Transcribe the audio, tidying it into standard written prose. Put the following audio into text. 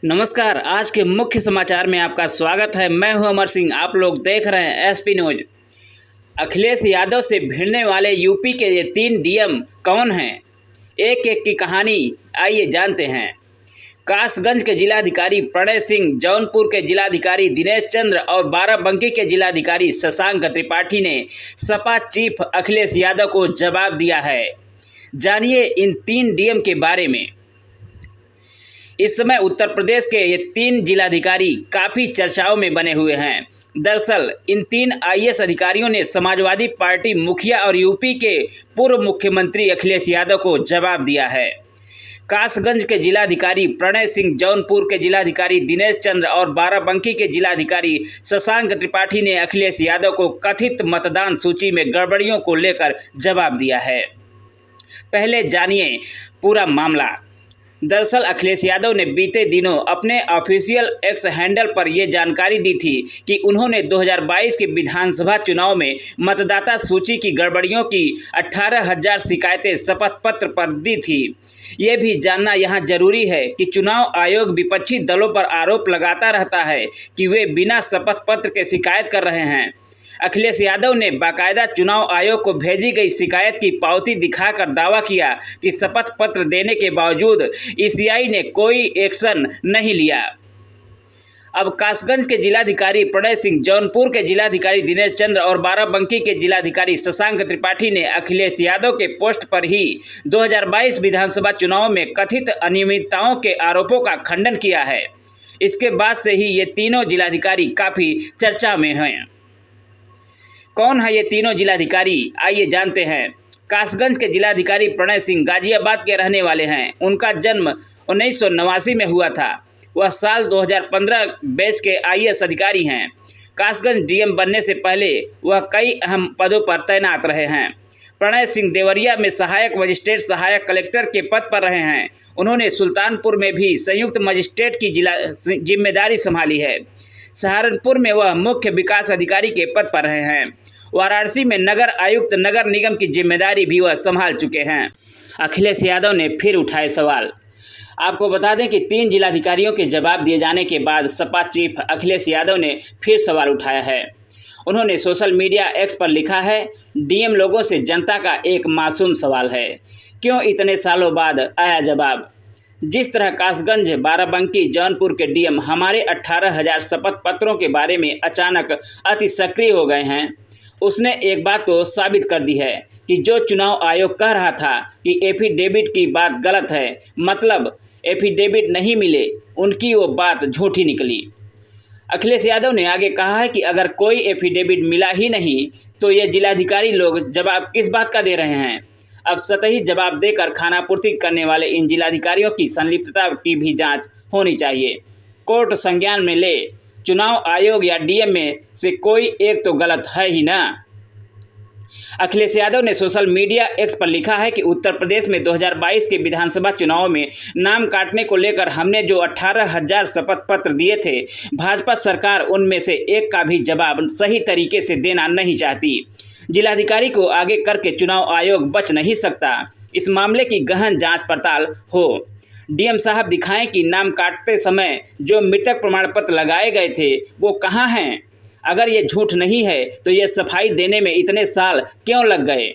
नमस्कार। आज के मुख्य समाचार में आपका स्वागत है। मैं हूं अमर सिंह। आप लोग देख रहे हैं एसपी न्यूज। अखिलेश यादव से भिड़ने वाले यूपी के ये 3 डीएम कौन हैं? एक एक की कहानी आइए जानते हैं। कासगंज के जिलाधिकारी प्रणय सिंह, जौनपुर के जिलाधिकारी दिनेश चंद्र और बाराबंकी के जिलाधिकारी शशांक त्रिपाठी ने सपा चीफ अखिलेश यादव को जवाब दिया है। जानिए इन 3 डीएम के बारे में। इस समय उत्तर प्रदेश के ये 3 जिलाधिकारी काफ़ी चर्चाओं में बने हुए हैं। दरअसल इन 3 आईएएस अधिकारियों ने समाजवादी पार्टी मुखिया और यूपी के पूर्व मुख्यमंत्री अखिलेश यादव को जवाब दिया है। कासगंज के जिलाधिकारी प्रणय सिंह, जौनपुर के जिलाधिकारी दिनेश चंद्र और बाराबंकी के जिलाधिकारी शशांक त्रिपाठी ने अखिलेश यादव को कथित मतदान सूची में गड़बड़ियों को लेकर जवाब दिया है। पहले जानिए पूरा मामला। दरअसल अखिलेश यादव ने बीते दिनों अपने ऑफिशियल एक्स हैंडल पर यह जानकारी दी थी कि उन्होंने 2022 के विधानसभा चुनाव में मतदाता सूची की गड़बड़ियों की 18,000 शिकायतें शपथ पत्र पर दी थी। ये भी जानना यहाँ जरूरी है कि चुनाव आयोग विपक्षी दलों पर आरोप लगाता रहता है कि वे बिना शपथ पत्र के शिकायत कर रहे हैं। अखिलेश यादव ने बाकायदा चुनाव आयोग को भेजी गई शिकायत की पावती दिखाकर दावा किया कि शपथ पत्र देने के बावजूद ईसीआई ने कोई एक्शन नहीं लिया। अब कासगंज के जिलाधिकारी प्रणय सिंह, जौनपुर के जिलाधिकारी दिनेश चंद्र और बाराबंकी के जिलाधिकारी शशांक त्रिपाठी ने अखिलेश यादव के पोस्ट पर ही 2022 विधानसभा चुनाव में कथित अनियमितताओं के आरोपों का खंडन किया है। इसके बाद से ही ये तीनों जिलाधिकारी काफ़ी चर्चा में हैं। कौन है ये तीनों जिलाधिकारी? आइए जानते हैं। कासगंज के जिलाधिकारी प्रणय सिंह गाजियाबाद के रहने वाले हैं। उनका जन्म 1989 में हुआ था। वह साल 2015 बैच के आईएएस अधिकारी हैं। कासगंज डीएम बनने से पहले वह कई अहम पदों पर तैनात रहे हैं। प्रणय सिंह देवरिया में सहायक मजिस्ट्रेट, सहायक कलेक्टर के पद पर रहे हैं। उन्होंने सुल्तानपुर में भी संयुक्त मजिस्ट्रेट की जिम्मेदारी संभाली है। सहारनपुर में वह मुख्य विकास अधिकारी के पद पर रहे हैं। वाराणसी में नगर आयुक्त, नगर निगम की जिम्मेदारी भी वह संभाल चुके हैं। अखिलेश यादव ने फिर उठाए सवाल। आपको बता दें कि 3 जिलाधिकारियों के जवाब दिए जाने के बाद सपा चीफ अखिलेश यादव ने फिर सवाल उठाया है। उन्होंने सोशल मीडिया एक्स पर लिखा है, डीएम लोगों से जनता का एक मासूम सवाल है, क्यों इतने सालों बाद आया जवाब। जिस तरह कासगंज, बाराबंकी, जौनपुर के डीएम हमारे 18,000 शपथ पत्रों के बारे में अचानक अति सक्रिय हो गए हैं, उसने एक बात तो साबित कर दी है कि जो चुनाव आयोग कह रहा था कि एफिडेविट की बात गलत है, मतलब एफिडेविट नहीं मिले, उनकी वो बात झूठी निकली। अखिलेश यादव ने आगे कहा है कि अगर कोई एफिडेविट मिला ही नहीं तो ये जिलाधिकारी लोग जवाब किस बात का दे रहे हैं। अब सतही जवाब देकर खानापूर्ति करने वाले इन जिलाधिकारियों की संलिप्तता की भी जांच होनी चाहिए। कोर्ट संज्ञान में ले। चुनाव आयोग या डीएम में से कोई एक तो गलत है ही ना। अखिलेश यादव ने सोशल मीडिया एक्स पर लिखा है कि उत्तर प्रदेश में 2022 के विधानसभा चुनाव में नाम काटने को लेकर हमने जो 18,000 शपथ पत्र दिए थे, भाजपा सरकार उनमें से एक का भी जवाब सही तरीके से देना नहीं चाहती। जिलाधिकारी को आगे करके चुनाव आयोग बच नहीं सकता। इस मामले की गहन जांच पड़ताल हो। डीएम साहब दिखाएं कि नाम काटते समय जो मृतक प्रमाण पत्र लगाए गए थे वो कहाँ हैं। अगर ये झूठ नहीं है तो ये सफाई देने में इतने साल क्यों लग गए।